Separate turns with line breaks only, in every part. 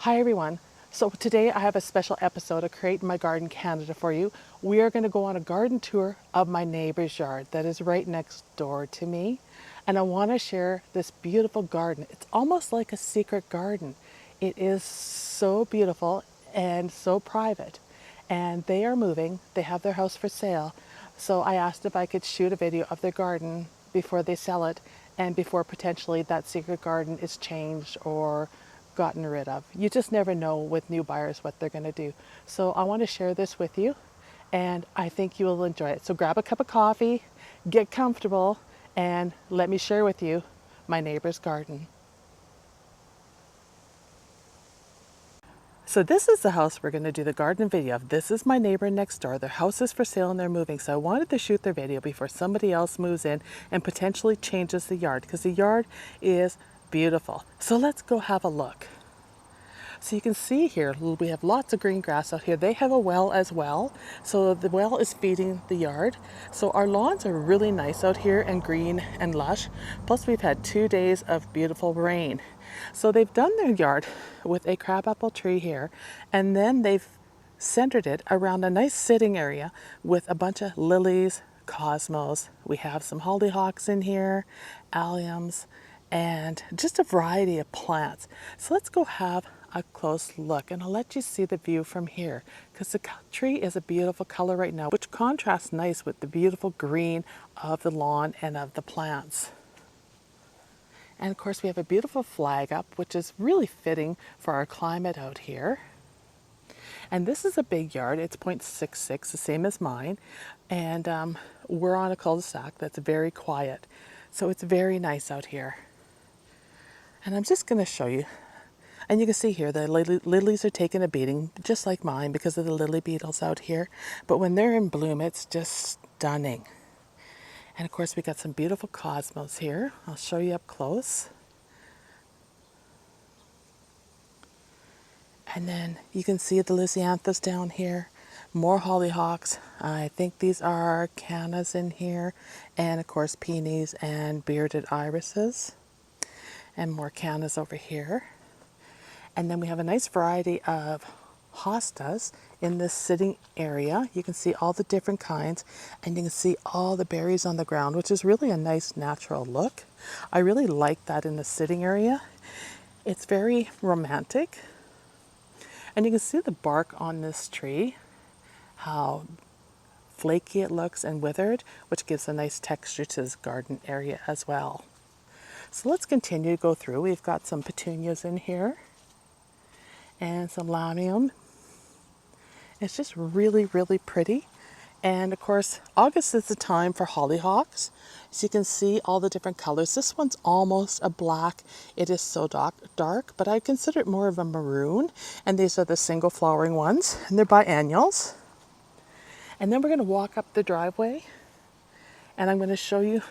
Hi everyone. So today I have a special episode of Create My Garden Canada for you. We are going to go on a garden tour of my neighbor's yard that is right next door to me. And I want to share this beautiful garden. It's almost like a secret garden. It is so beautiful and so private. And they are moving. They have their house for sale. So I asked if I could shoot a video of their garden before they sell it and before potentially that secret garden is changed or gotten rid of. You just never know with new buyers what they're going to do. So I want to share this with you and I think you will enjoy it. So grab a cup of coffee, get comfortable, and let me share with you my neighbor's garden. So this is the house we're going to do the garden video of. This is my neighbor next door. Their house is for sale and they're moving. So I wanted to shoot their video before somebody else moves in and potentially changes the yard because the yard is beautiful. So let's go have a look. So you can see here, we have lots of green grass out here. They have a well as well. So the well is feeding the yard. So our lawns are really nice out here and green and lush. Plus we've had 2 days of beautiful rain. So they've done their yard with a crabapple tree here, and then they've centered it around a nice sitting area with a bunch of lilies, cosmos. We have some hollyhocks in here, alliums, and just a variety of plants. So let's go have a close look and I'll let you see the view from here because the tree is a beautiful color right now, which contrasts nice with the beautiful green of the lawn and of the plants. And of course we have a beautiful flag up, which is really fitting for our climate out here. And this is a big yard. It's 0.66, the same as mine. And we're on a cul-de-sac that's very quiet. So it's very nice out here. And I'm just going to show you. And you can see here the lilies are taking a beating, just like mine, because of the lily beetles out here. But when they're in bloom, it's just stunning. And of course, we got some beautiful cosmos here. I'll show you up close. And then you can see the lisianthus down here, more hollyhocks. I think these are cannas in here, and of course peonies and bearded irises, and more cannas over here. And then we have a nice variety of hostas in this sitting area. You can see all the different kinds, and you can see all the berries on the ground, which is really a nice natural look. I really like that in the sitting area. It's very romantic. And you can see the bark on this tree, how flaky it looks and withered, which gives a nice texture to this garden area as well. So let's continue to go through. We've got some petunias in here and some lamium. It's just really, really pretty. And of course, August is the time for hollyhocks. So you can see all the different colors. This one's almost a black. It is so dark, but I consider it more of a maroon. And these are the single flowering ones, and they're biennials. And then we're going to walk up the driveway, and I'm going to show you.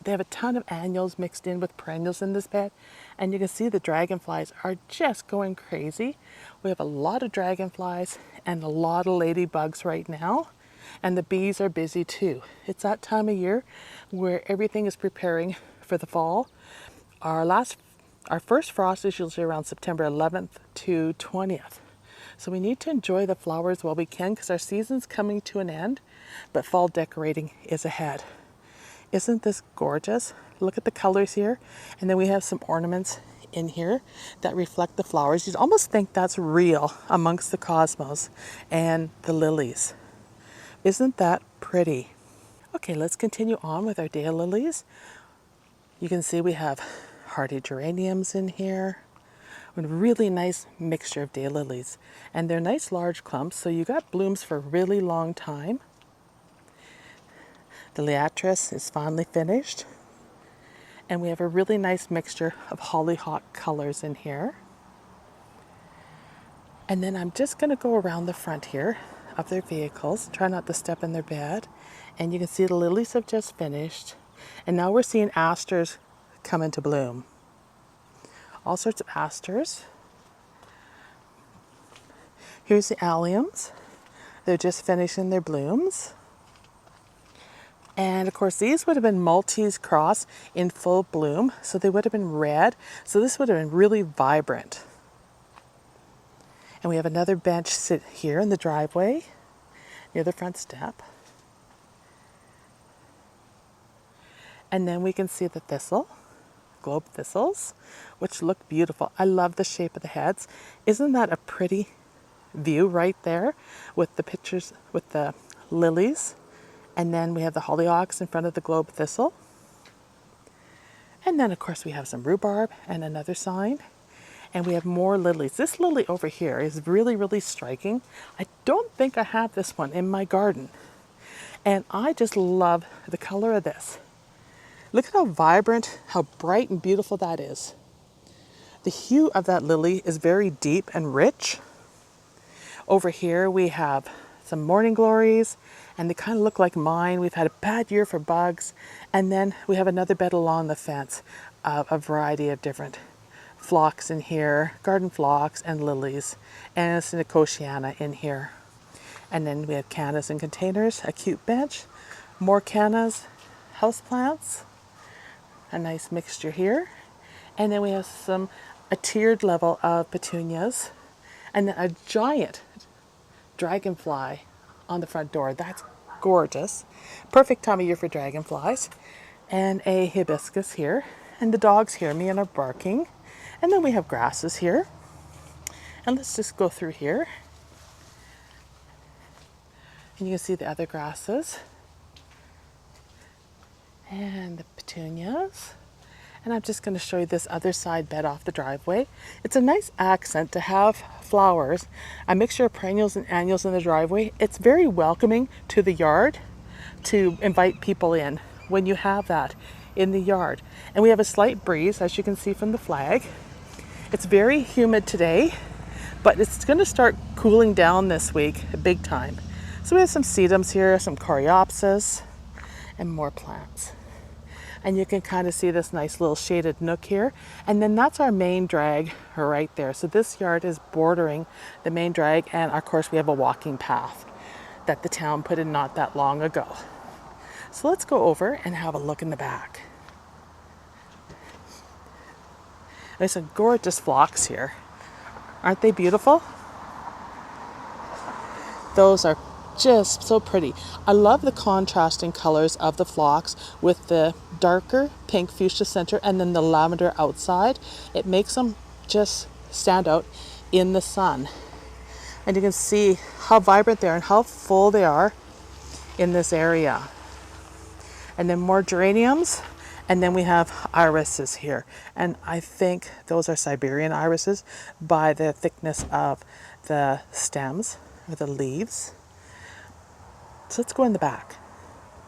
They have a ton of annuals mixed in with perennials in this bed, and you can see the dragonflies are just going crazy. We have a lot of dragonflies and a lot of ladybugs right now, and the bees are busy too. It's that time of year where everything is preparing for the fall. Our first frost is usually around September 11th to 20th. So we need to enjoy the flowers while we can because our season's coming to an end, but fall decorating is ahead. Isn't this gorgeous? Look at the colors here. And then we have some ornaments in here that reflect the flowers. You'd almost think that's real amongst the cosmos and the lilies. Isn't that pretty? Okay, let's continue on with our daylilies. You can see we have hardy geraniums in here. A really nice mixture of daylilies. And they're nice large clumps, so you got blooms for a really long time. The liatris is finally finished. And we have a really nice mixture of hollyhock colors in here. And then I'm just going to go around the front here of their vehicles. Try not to step in their bed. And you can see the lilies have just finished. And now we're seeing asters come into bloom. All sorts of asters. Here's the alliums. They're just finishing their blooms. And of course, these would have been Maltese cross in full bloom, so they would have been red. So this would have been really vibrant. And we have another bench sit here in the driveway near the front step. And then we can see the thistle, globe thistles, which look beautiful. I love the shape of the heads. Isn't that a pretty view right there with the pictures with the lilies? And then we have the hollyhocks in front of the globe thistle. And then of course we have some rhubarb and another sign. And we have more lilies. This lily over here is really, really striking. I don't think I have this one in my garden. And I just love the color of this. Look at how vibrant, how bright and beautiful that is. The hue of that lily is very deep and rich. Over here we have some morning glories, and they kind of look like mine. We've had a bad year for bugs. And then we have another bed along the fence of a variety of different phlox in here, garden phlox and lilies, and a Nicotiana in here. And then we have cannas and containers, a cute bench, more cannas, houseplants, a nice mixture here. And then we have a tiered level of petunias, and then a giant dragonfly on the front door. That's gorgeous. Perfect time of year for dragonflies. And a hibiscus here. And the dogs hear me and are barking. And then we have grasses here. And let's just go through here. And you can see the other grasses. And the petunias. And I'm just going to show you this other side bed off the driveway. It's a nice accent to have flowers, a mixture of perennials and annuals in the driveway. It's very welcoming to the yard to invite people in when you have that in the yard. And we have a slight breeze, as you can see from the flag. It's very humid today, but it's going to start cooling down this week big time. So we have some sedums here, some coreopsis, and more plants. And you can kind of see this nice little shaded nook here. And then that's our main drag right there. So this yard is bordering the main drag, and of course we have a walking path that the town put in not that long ago. So let's go over and have a look in the back. There's some gorgeous phlox here. Aren't they beautiful? Those are just so pretty. I love the contrasting colors of the phlox with the darker pink fuchsia center and then the lavender outside. It makes them just stand out in the sun. And you can see how vibrant they are and how full they are in this area. And then more geraniums. And then we have irises here. And I think those are Siberian irises by the thickness of the stems or the leaves. So let's go in the back.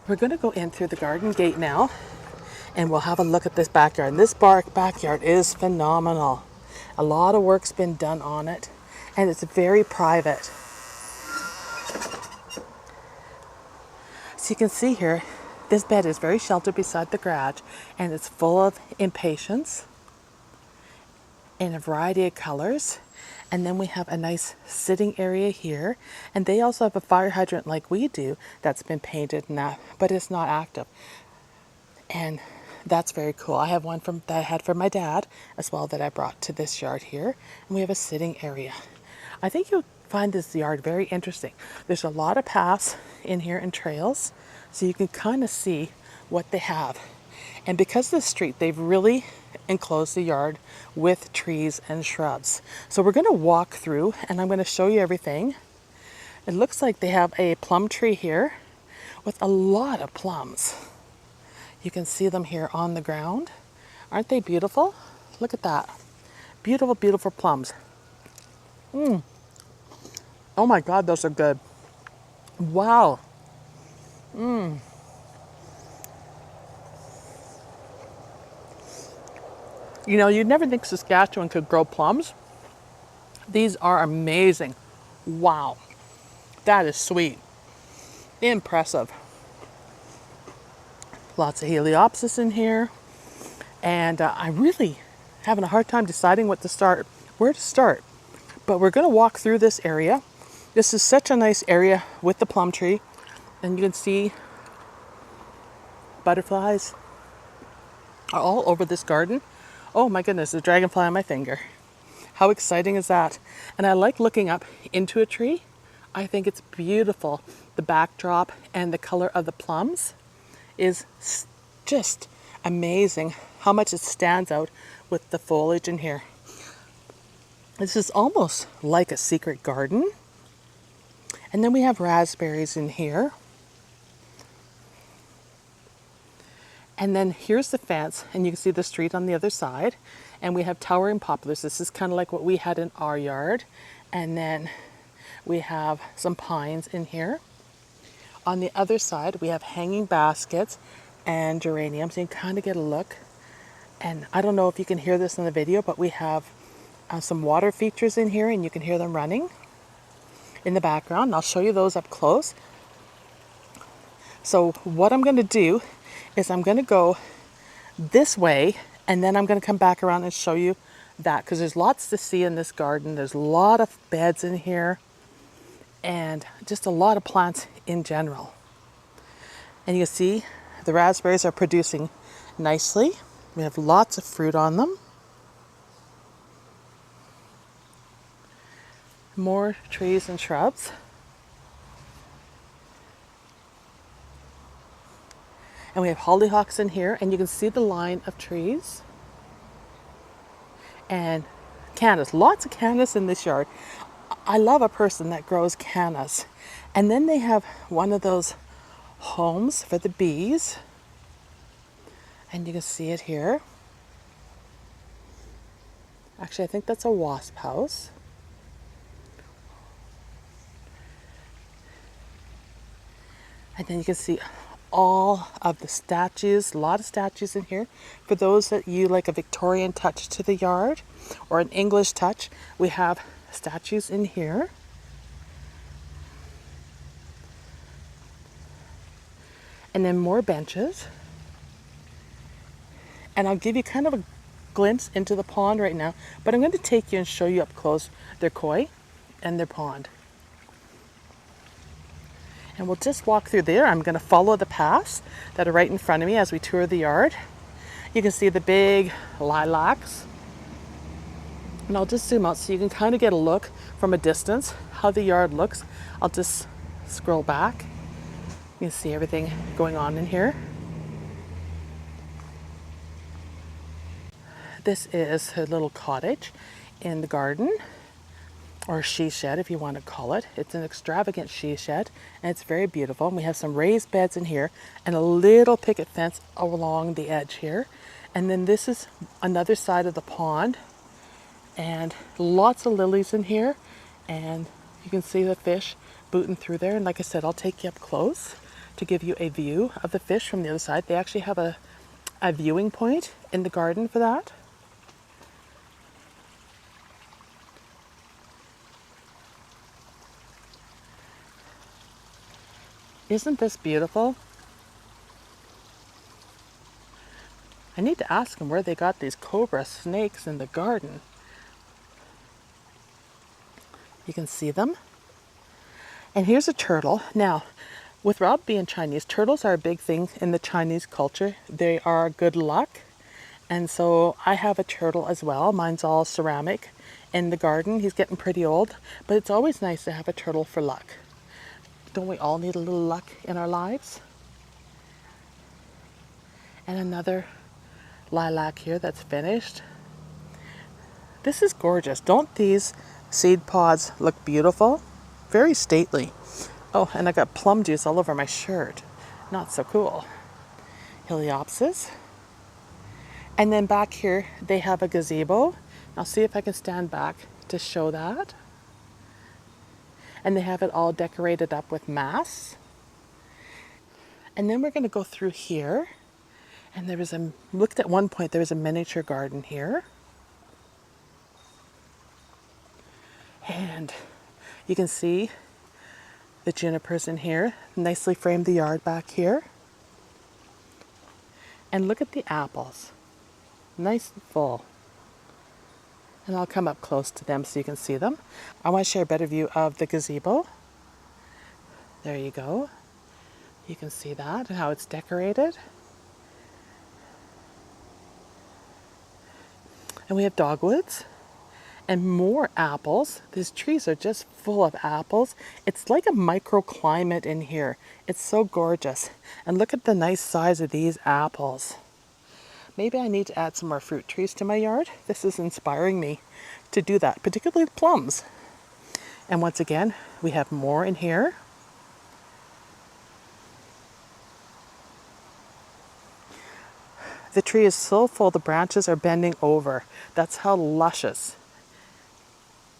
We're going to go in through the garden gate now, and we'll have a look at this backyard. And this backyard is phenomenal. A lot of work's been done on it, and it's very private. So you can see here, this bed is very sheltered beside the garage, and it's full of impatiens in a variety of colors. And then we have a nice sitting area here. And they also have a fire hydrant like we do that's been painted and that, but it's not active. And that's very cool. I have one that I had for my dad as well that I brought to this yard here. And we have a sitting area. I think you'll find this yard very interesting. There's a lot of paths in here and trails, so you can kind of see what they have. And because of the street, they've really enclosed the yard with trees and shrubs. So we're going to walk through and I'm going to show you everything. It looks like they have a plum tree here with a lot of plums. You can see them here on the ground. Aren't they beautiful? Look at that. Beautiful, beautiful plums. Oh my God, those are good. Wow. You know, you'd never think Saskatchewan could grow plums. These are amazing. Wow. That is sweet. Impressive. Lots of Heliopsis in here. And I'm really having a hard time deciding where to start. But we're going to walk through this area. This is such a nice area with the plum tree. And you can see butterflies are all over this garden. Oh my goodness, there's a dragonfly on my finger. How exciting is that? And I like looking up into a tree. I think it's beautiful. The backdrop and the color of the plums is just amazing how much it stands out with the foliage in here. This is almost like a secret garden. And then we have raspberries in here. And then here's the fence, and you can see the street on the other side. And we have towering poplars. This is kind of like what we had in our yard. And then we have some pines in here. On the other side, we have hanging baskets and geraniums. You can kind of get a look. And I don't know if you can hear this in the video, but we have some water features in here, and you can hear them running in the background. I'll show you those up close. So what I'm going to do is I'm going to go this way, and then I'm going to come back around and show you that, because there's lots to see in this garden. There's a lot of beds in here and just a lot of plants in general. And you can see the raspberries are producing nicely. We have lots of fruit on them. More trees and shrubs. And we have hollyhocks in here, and you can see the line of trees. And cannas, lots of cannas in this yard. I love a person that grows cannas. And then they have one of those homes for the bees. And you can see it here. Actually, I think that's a wasp house. And then you can see all of the statues, a lot of statues in here. For those that you like a Victorian touch to the yard or an English touch, we have statues in here. And then more benches. And I'll give you kind of a glimpse into the pond right now, but I'm going to take you and show you up close their koi and their pond. And we'll just walk through there. I'm going to follow the paths that are right in front of me as we tour the yard. You can see the big lilacs. And I'll just zoom out so you can kind of get a look from a distance how the yard looks. I'll just scroll back. You can see everything going on in here. This is a little cottage in the garden, or she shed if you want to call it. It's an extravagant she shed, and it's very beautiful. And we have some raised beds in here and a little picket fence along the edge here. And then this is another side of the pond, and lots of lilies in here, and you can see the fish booting through there. And like I said, I'll take you up close to give you a view of the fish from the other side. They actually have a viewing point in the garden for that. Isn't this beautiful? I need to ask them where they got these cobra snakes in the garden. You can see them. And here's a turtle. Now, with Rob being Chinese, turtles are a big thing in the Chinese culture. They are good luck. And so I have a turtle as well. Mine's all ceramic in the garden. He's getting pretty old, but it's always nice to have a turtle for luck. Don't we all need a little luck in our lives? And another lilac here that's finished. This is gorgeous. Don't these seed pods look beautiful? Very stately. Oh, and I got plum juice all over my shirt. Not so cool. Heliopsis. And then back here, they have a gazebo. I'll see if I can stand back to show that. And they have it all decorated up with masks. And then we're going to go through here. And looked at one point, there was a miniature garden here. And you can see the junipers in here. Nicely framed the yard back here. And look at the apples. Nice and full. And I'll come up close to them so you can see them. I want to share a better view of the gazebo. There you go. You can see that and how it's decorated. And we have dogwoods. and more apples. These trees are just full of apples. It's like a microclimate in here. It's so gorgeous. And look at the nice size of these apples. Maybe I need to add some more fruit trees to my yard. This is inspiring me to do that, particularly plums. And once again, we have more in here. The tree is so full, the branches are bending over. That's how luscious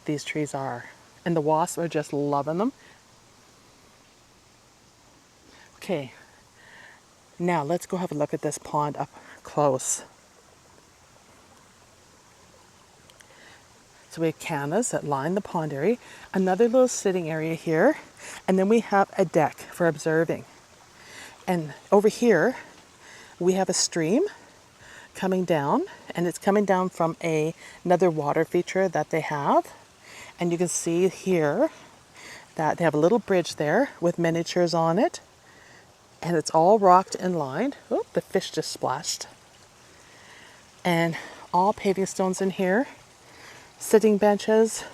these trees are. And the wasps are just loving them. Okay, now let's go have a look at this pond up close. So we have cannas that line the pond area, another little sitting area here, and then we have a deck for observing. And over here, we have a stream coming down, and it's coming down from another water feature that they have. And you can see here that they have a little bridge there with miniatures on it, and it's all rocked and lined. Oh, the fish just splashed. And all paving stones in here, sitting benches,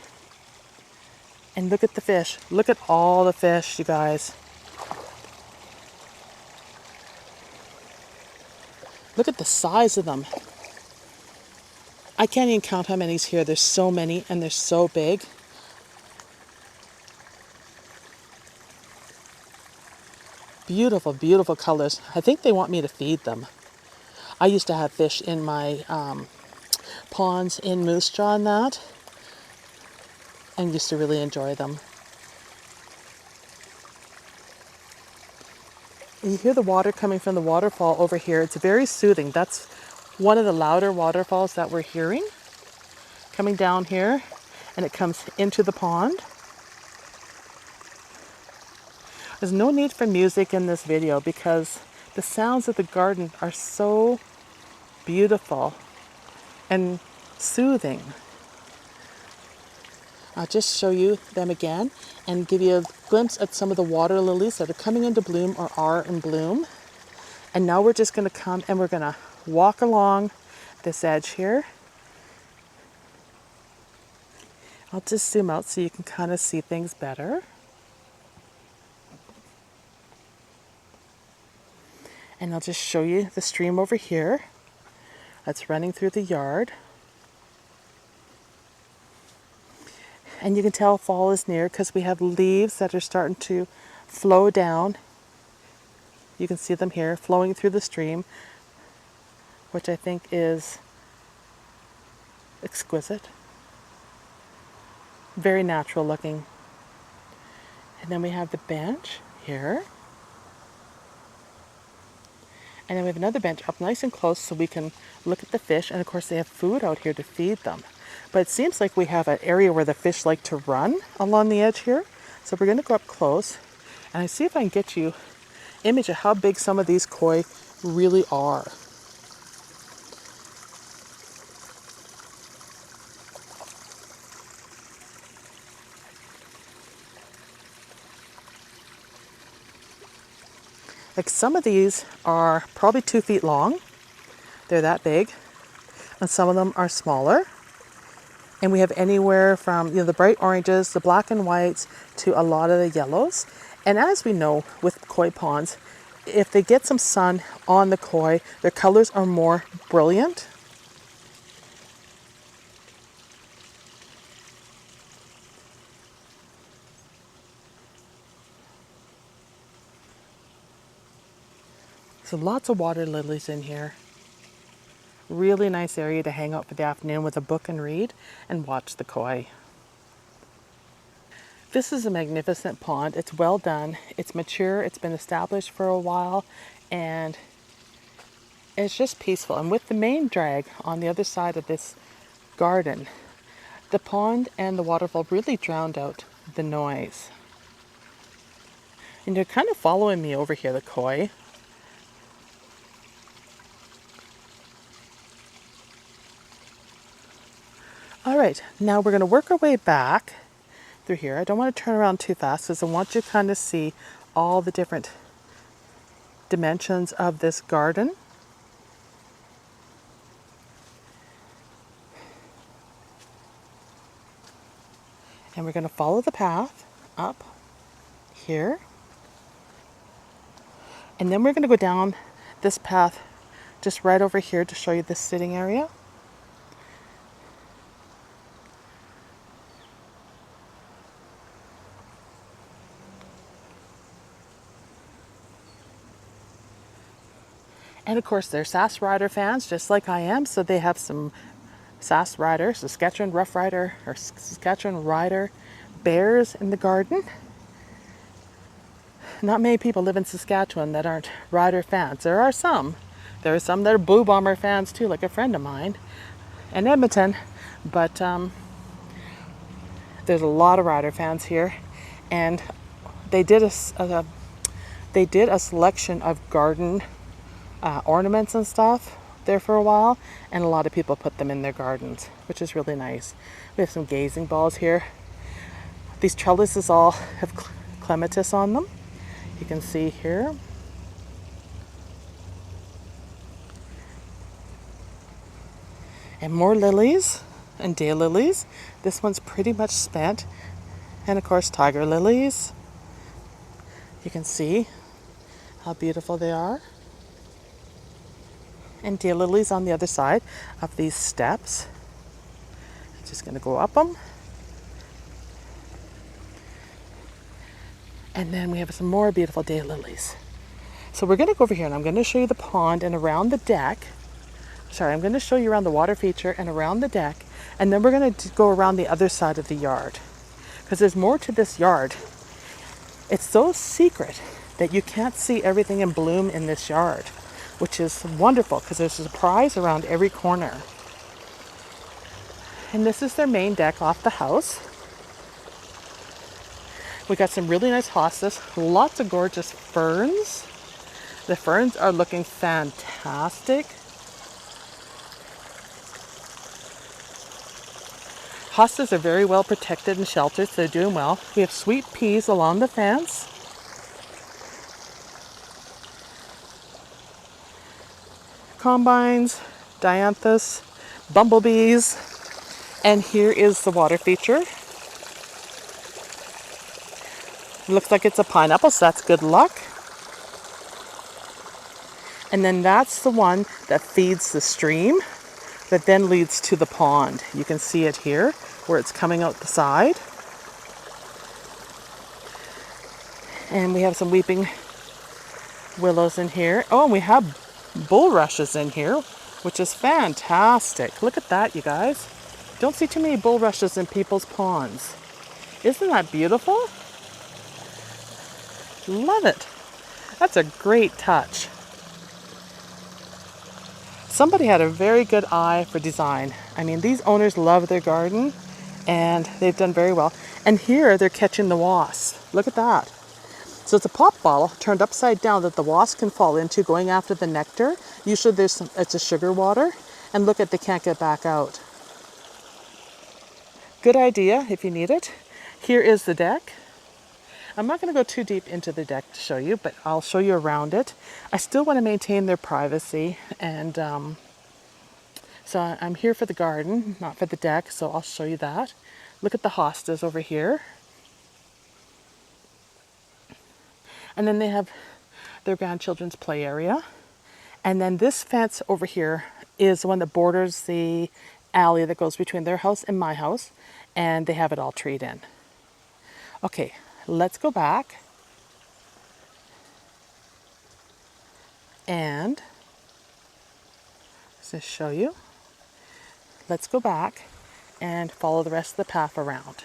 and look at the fish. Look at all the fish, you guys. Look at the size of them. I can't even count how many's here. There's so many, and they're so big. Beautiful, beautiful colors. I think they want me to feed them. I used to have fish in my ponds in Moose Jaw and that, and used to really enjoy them. You hear the water coming from the waterfall over here. It's very soothing. That's one of the louder waterfalls that we're hearing coming down here, and it comes into the pond. There's no need for music in this video because the sounds of the garden are so beautiful and soothing. I'll just show you them again and give you a glimpse at some of the water lilies that are coming into bloom or are in bloom. And now we're just going to come and we're going to walk along this edge here. I'll just zoom out so you can kind of see things better. And I'll just show you the stream over here that's running through the yard. And you can tell fall is near because we have leaves that are starting to flow down. You can see them here flowing through the stream, which I think is exquisite. Very natural looking. And then we have the bench here. And then we have another bench up nice and close so we can look at the fish. And of course they have food out here to feed them. But it seems like we have an area where the fish like to run along the edge here. So we're going to go up close and I see if I can get you an image of how big some of these koi really are. Like some of these are probably 2 feet long. They're that big. And some of them are smaller. And we have anywhere from the bright oranges, the black and whites, to a lot of the yellows. And as we know with koi ponds, if they get some sun on the koi, their colors are more brilliant. So lots of water lilies in here. Really nice area to hang out for the afternoon with a book and read and watch the koi. This is a magnificent pond. It's well done. It's mature. It's been established for a while and it's just peaceful. And with the main drag on the other side of this garden, the pond and the waterfall really drowned out the noise. And they're kind of following me over here, the koi. All right, now we're going to work our way back through here. I don't want to turn around too fast because I want you to kind of see all the different dimensions of this garden. And we're going to follow the path up here. And then we're going to go down this path just right over here to show you this sitting area. And of course, they're Sass Rider fans, just like I am. So they have some Sass Rider, Saskatchewan Rough Rider, or Saskatchewan Rider bears in the garden. Not many people live in Saskatchewan that aren't Rider fans. There are some. There are some that are Blue Bomber fans too, like a friend of mine in Edmonton. But there's a lot of Rider fans here, and they did a selection of garden ornaments and stuff there for a while, and a lot of people put them in their gardens, which is really nice. We have some gazing balls here. These trellises all have clematis on them. You can see here. And more lilies and daylilies. This one's pretty much spent. And of course, tiger lilies. You can see how beautiful they are. And daylilies on the other side of these steps. Just going to go up them. And then we have some more beautiful daylilies. So we're going to go over here and I'm going to show you the pond and around the deck. Sorry, I'm going to show you around the water feature and around the deck. And then we're going to go around the other side of the yard. Because there's more to this yard. It's so secret that you can't see everything in bloom in this yard, which is wonderful because there's a surprise around every corner. And this is their main deck off the house. We got some really nice hostas, lots of gorgeous ferns. The ferns are looking fantastic. Hostas are very well protected and sheltered, so they're doing well. We have sweet peas along the fence. Combines, dianthus, bumblebees, and here is the water feature. It looks like it's a pineapple, so that's good luck. And then that's the one that feeds the stream that then leads to the pond. You can see it here where it's coming out the side. And we have some weeping willows in here. Oh, and we have bulrushes in here, which is fantastic. Look at that, you guys. Don't see too many bulrushes in people's ponds. Isn't that beautiful? Love it. That's a great touch. Somebody had a very good eye for design. I mean, these owners love their garden and they've done very well. And here they're catching the wasps. Look at that. So it's a pop bottle turned upside down that the wasp can fall into going after the nectar. Usually it's a sugar water. And look at, they can't get back out. Good idea if you need it. Here is the deck. I'm not going to go too deep into the deck to show you, but I'll show you around it. I still want to maintain their privacy, and so I'm here for the garden, not for the deck, so I'll show you that. Look at the hostas over here. And then they have their grandchildren's play area. And then this fence over here is the one that borders the alley that goes between their house and my house, and they have it all treed in. Okay, let's go back and just show you. Let's go back and follow the rest of the path around.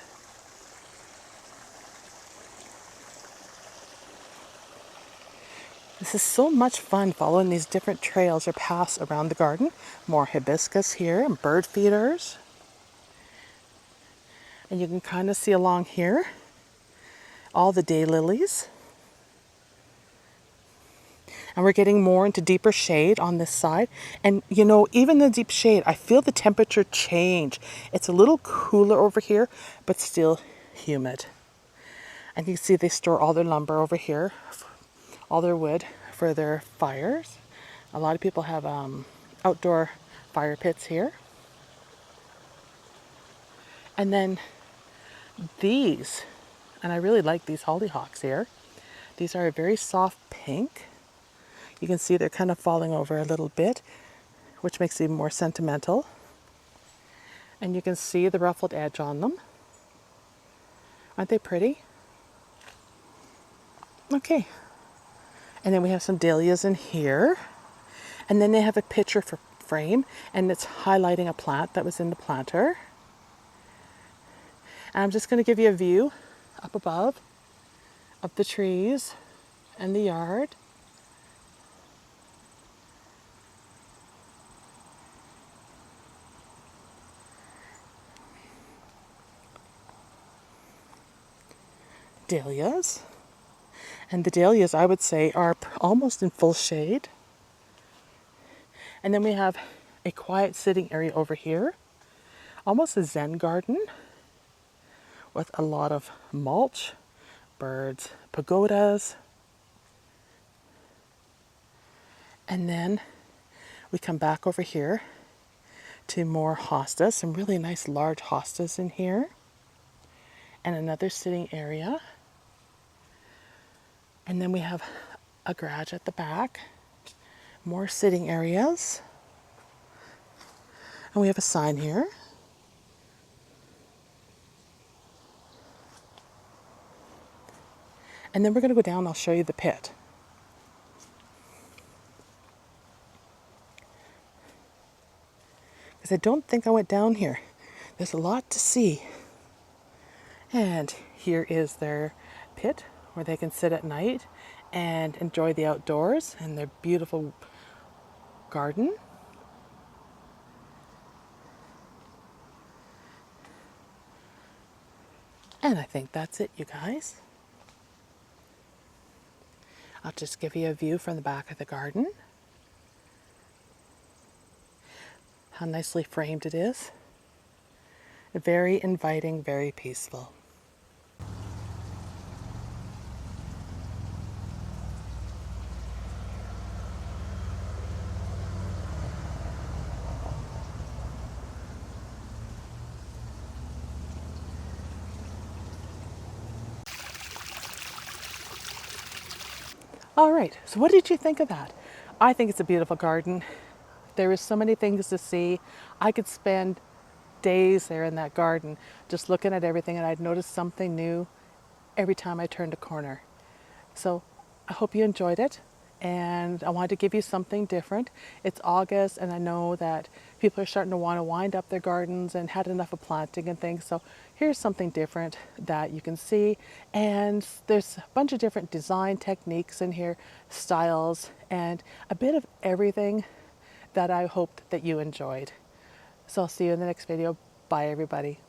This is so much fun following these different trails or paths around the garden. More hibiscus here and bird feeders. And you can kind of see along here all the daylilies. And we're getting more into deeper shade on this side. And you know, even the deep shade, I feel the temperature change. It's a little cooler over here, but still humid. And you can see they store all their lumber over here, all their wood for their fires. A lot of people have outdoor fire pits here. And then These, and I really like these hollyhocks here. These are a very soft pink. You can see they're kind of falling over a little bit, which makes it even more sentimental. And you can see the ruffled edge on them. Aren't they pretty? Okay. And then we have some dahlias in here. And then they have a picture for frame, and it's highlighting a plant that was in the planter. And I'm just going to give you a view up above of the trees and the yard. Dahlias. And the dahlias, I would say, are almost in full shade. And then we have a quiet sitting area over here, almost a Zen garden with a lot of mulch, birds, pagodas. And then we come back over here to more hostas, some really nice large hostas in here, and another sitting area. And then we have a garage at the back, more sitting areas, and we have a sign here. And then we're going to go down and I'll show you the pit. Because I don't think I went down here. There's a lot to see. And here is their pit where they can sit at night and enjoy the outdoors and their beautiful garden. And I think that's it, you guys. I'll just give you a view from the back of the garden. How nicely framed it is. Very inviting, very peaceful. All right, so what did you think of that? I think it's a beautiful garden. There is so many things to see. I could spend days there in that garden just looking at everything, and I'd notice something new every time I turned a corner. So I hope you enjoyed it, and I wanted to give you something different. It's August, and I know that people are starting to want to wind up their gardens and had enough of planting and things. So here's something different that you can see, and there's a bunch of different design techniques in here, styles, and a bit of everything that I hoped that you enjoyed. So I'll see you in the next video. Bye, everybody.